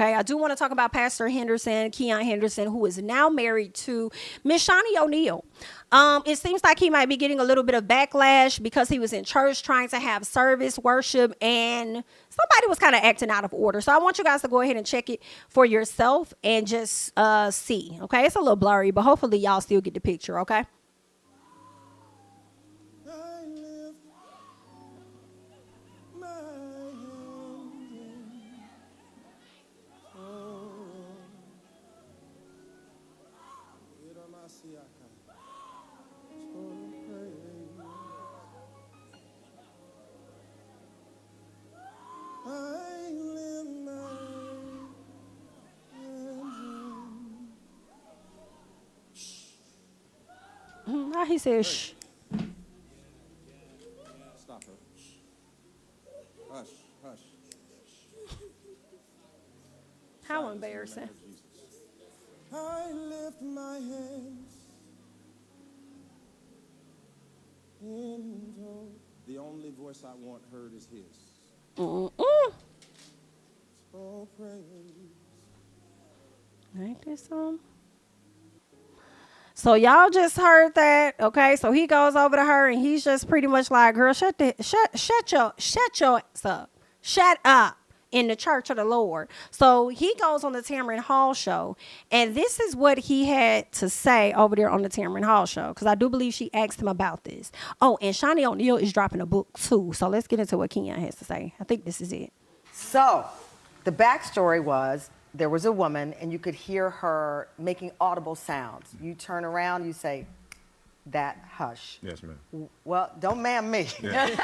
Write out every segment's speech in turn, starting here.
Okay, I do want to talk about Pastor Henderson, Keon Henderson, who is now married to Miss Shawnee O'Neal. It seems like he might be getting a little bit of backlash because he was in church trying to have service, worship, and somebody was kind of acting out of order. So I want you guys to go ahead and check it for yourself and just see. Okay, it's a little blurry, but hopefully y'all still get the picture. Okay. He said, shh. Stop her. Hush, hush. How embarrassing. I lift my hands in total. The only voice I want heard is his. Mm-mm. Oh, praise. Ain't this some? So y'all just heard that, okay? So he goes over to her and he's just pretty much like, "Girl, shut your ass up. Shut up." In the church of the Lord. So he goes on the Tamron Hall show, and this is what he had to say over there on the Tamron Hall show, because I do believe she asked him about this. Oh, and Shawnee O'Neal is dropping a book too. So let's get into what Keon has to say. I think this is it. So the backstory was there was a woman, and you could hear her making audible sounds. You turn around, you say, "That hush." Yes, ma'am. Well, don't ma'am me. Yeah.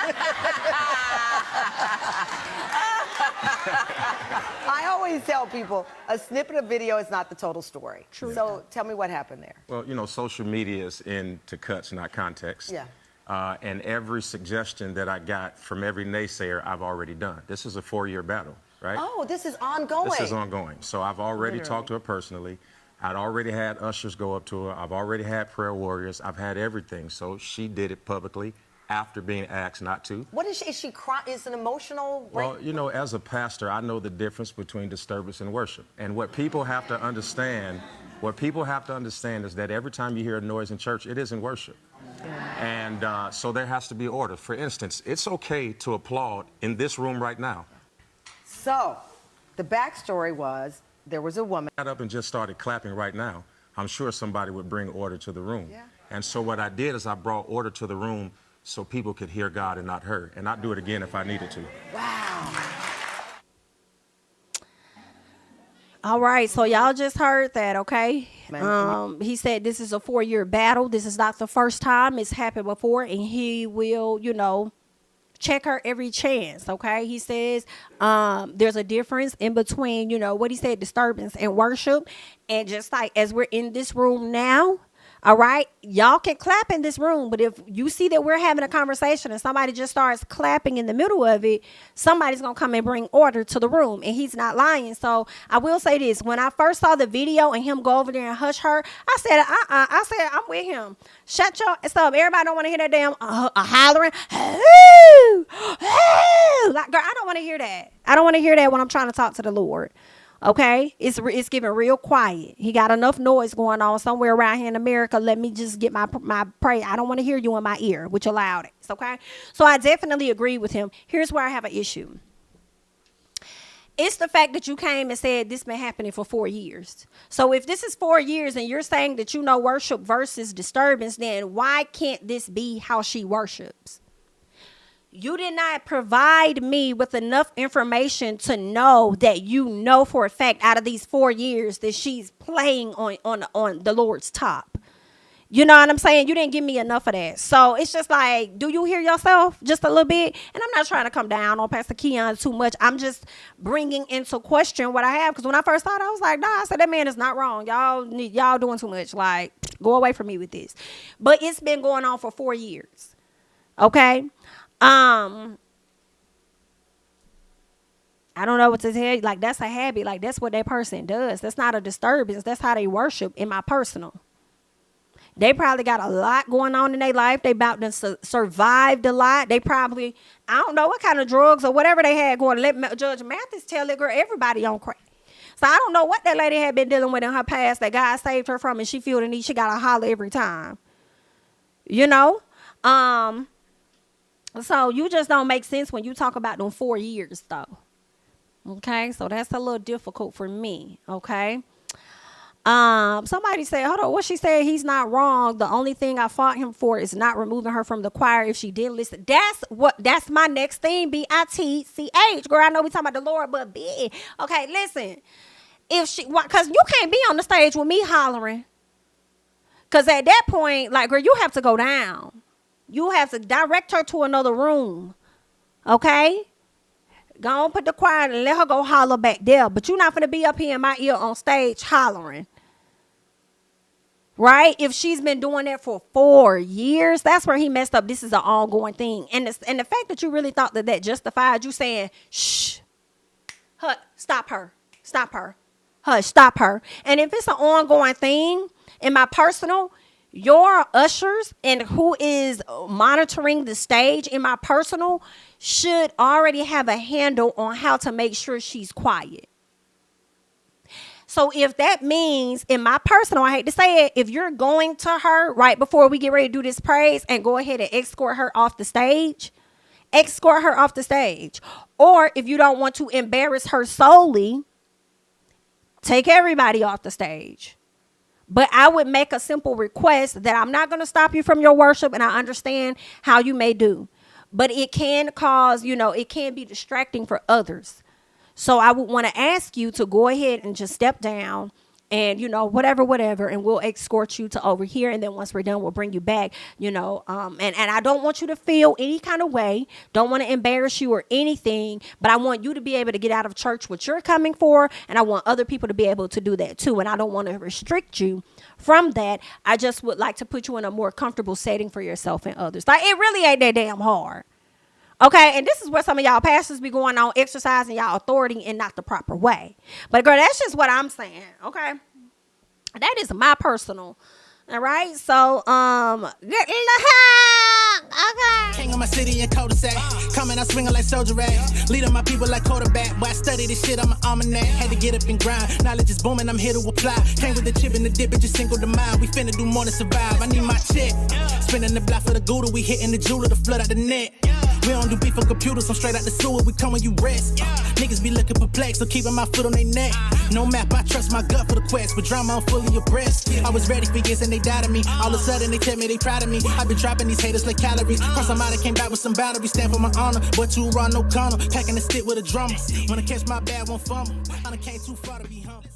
I always tell people a snippet of video is not the total story. True. So tell me what happened there. Well, you know, social media is into cuts, not context. Yeah. And every suggestion that I got from every naysayer, I've already done. This is a 4-year battle, right? Oh, this is ongoing. This is ongoing. So I've already Literally. talked to her personally. I'd already had ushers go up to her. I've already had prayer warriors. I've had everything. So she did it publicly after being asked not to. What is she? Is she crying? Is an emotional? Well, you know, as a pastor, I know the difference between disturbance and worship. And what people have to understand, is that every time you hear a noise in church, it isn't worship. And so there has to be order. For instance, it's okay to applaud in this room right now. So the backstory was there was a woman. Got up and just started clapping right now. I'm sure somebody would bring order to the room. Yeah. And so what I did is I brought order to the room so people could hear God and not her. And I'd do it again if I needed to. Wow. All right, so y'all just heard that, okay? Man. He said this is a 4-year battle. This is not the first time. It's happened before, and he will, you know, check her every chance, okay? He says there's a difference in between, you know, what he said, disturbance and worship. And just like as we're in this room now, all right, y'all can clap in this room, but if you see that we're having a conversation and somebody just starts clapping in the middle of it, somebody's going to come and bring order to the room, and he's not lying. So I will say this. When I first saw the video and him go over there and hush her, I said, I said, I'm with him. Shut your ass up. Everybody don't want to hear that damn hollering. Like, girl, I don't want to hear that. I don't want to hear that when I'm trying to talk to the Lord. Okay, it's getting real quiet. He got enough noise going on somewhere around here in America. Let me just get my prayer. I don't want to hear you in my ear with your loud ass. Okay, so I definitely agree with him. Here's where I have an issue. It's the fact that you came and said this been happening for 4 years. So if this is 4 years and you're saying that you know worship versus disturbance, then why can't this be how she worships? You did not provide me with enough information to know that you know for a fact out of these 4 years that she's playing on the Lord's top. You know what I'm saying? You didn't give me enough of that. So it's just like, do you hear yourself just a little bit? And I'm not trying to come down on Pastor Keon too much. I'm just bringing into question what I have. Because when I first thought, I was like, nah, I said, that man is not wrong. Y'all doing too much. Like, go away from me with this. But it's been going on for 4 years. Okay? I don't know what to tell you. Like, that's a habit. Like, that's what that person does. That's not a disturbance. That's how they worship in my personal. They probably got a lot going on in their life. They about to survived a lot. They probably, I don't know what kind of drugs or whatever they had going. Let Judge Mathis tell it, girl, everybody on crack. So I don't know what that lady had been dealing with in her past that God saved her from, and she feel the need. She got to holler every time. You know? So you just don't make sense when you talk about them 4 years, though. Okay? So that's a little difficult for me. Okay? Somebody said, hold on, what she said, he's not wrong. The only thing I fought him for is not removing her from the choir if she didn't listen. That's my next thing, BITCH. Girl, I know we talking about the Lord, but B. Okay, listen. If she, because you can't be on the stage with me hollering. Because at that point, like, girl, you have to go down. You have to direct her to another room. Okay? Go on, put the choir and let her go holler back there. But you're not going to be up here in my ear on stage hollering. Right? If she's been doing that for 4 years, that's where he messed up. This is an ongoing thing. And the fact that you really thought that justified you saying, shh, hush, stop her, hush, stop her. And if it's an ongoing thing, in my personal, your ushers and who is monitoring the stage in my personal should already have a handle on how to make sure she's quiet. So if that means in my personal, I hate to say it, if you're going to her right before we get ready to do this praise and go ahead and escort her off the stage. Or if you don't want to embarrass her solely, take everybody off the stage. But I would make a simple request that I'm not going to stop you from your worship, and I understand how you may do. But it can cause, it can be distracting for others. So I would want to ask you to go ahead and just step down and, whatever, and we'll escort you to over here. And then once we're done, we'll bring you back, and I don't want you to feel any kind of way. Don't want to embarrass you or anything, but I want you to be able to get out of church what you're coming for. And I want other people to be able to do that too. And I don't want to restrict you from that. I just would like to put you in a more comfortable setting for yourself and others. Like, it really ain't that damn hard. Okay, and this is where some of y'all pastors be going on, exercising y'all authority in not the proper way. But girl, that's just what I'm saying, okay? That is my personal, all right? So, okay. King of my city and cul-de-sac. Coming out swinging like soldier rag. Leading my people like quarterback. Boy, I study this shit, I'm an almanac. Had to get up and grind. Knowledge is booming, I'm here to apply. Came with the chip and the dip, it just single the mind. We finna do more than survive. I need my check. Spinning the block for the Gouda. We hitting the jeweler to flood out the net. We don't do beef on computers, I'm straight out the sewer. We come when you rest. Niggas be looking perplexed, so keeping my foot on their neck. No map, I trust my gut for the quest. With drama, I'm fully abreast. I was ready for years and they doubted me. All of a sudden, they tell me they proud of me. I've been dropping these haters like calories. Cross them out, I came back with some boundaries. Stand for my honor, but too raw, no corner. Packing the stick with a drummer. Wanna catch my bad, won't fumble. I done came too far to be humble.